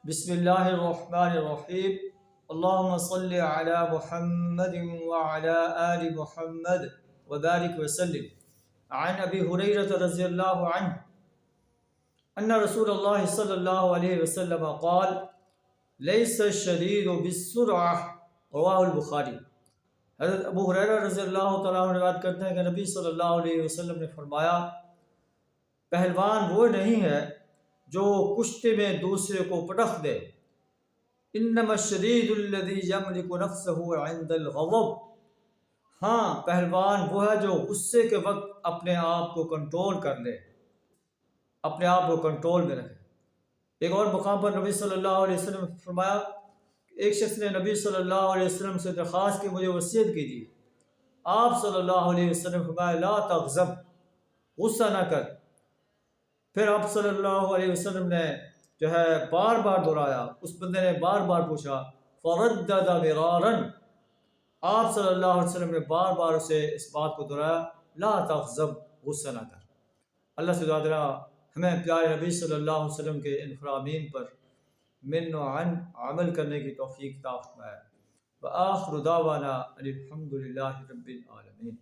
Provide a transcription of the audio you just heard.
بسم اللہ الرحمن الرحیم اللہم صلی علی محمد وعلی آل محمد وبارک وسلم عن ابی ہریرہ رضی اللہ عنہ ان رسول اللہ صلی اللہ علیہ وسلم قال لیس الشدید بالسرعہ رواہ البخاری۔ حضرت ابو ہریرہ رضی اللہ تعالیٰ عنہ روایت کرتے ہیں کہ نبی صلی اللہ علیہ وسلم نے فرمایا، پہلوان وہ نہیں ہے جو کشتے میں دوسرے کو پٹخ دے، انما الشدید الذی یملک نفسہ عند الغضب، ہاں پہلوان وہ ہے جو غصے کے وقت اپنے آپ کو کنٹرول کر لے، اپنے آپ کو کنٹرول میں رکھے۔ ایک اور مقام پر نبی صلی اللہ علیہ وسلم نے فرمایا، ایک شخص نے نبی صلی اللہ علیہ وسلم سے درخواست کی، مجھے وصیت کیجیے۔ آپ صلی اللہ علیہ وسلم فرمایا، لا تغضب، غصہ نہ کر۔ پھر آپ صلی اللہ علیہ وسلم نے بار بار دہرایا، اس بندے نے بار بار پوچھا، فردد مرارا، آپ صلی اللہ علیہ وسلم نے بار بار اسے اس بات کو دہرایا، لا تغضب، غصہ نہ کر۔ اللہ سے دعا کرا ہمیں پیارے نبی صلی اللہ علیہ وسلم کے ان فرامین پر من و عن عمل کرنے کی توفیق عطا فرمائے۔ وآخر دعوانا الحمد للہ رب العالمین۔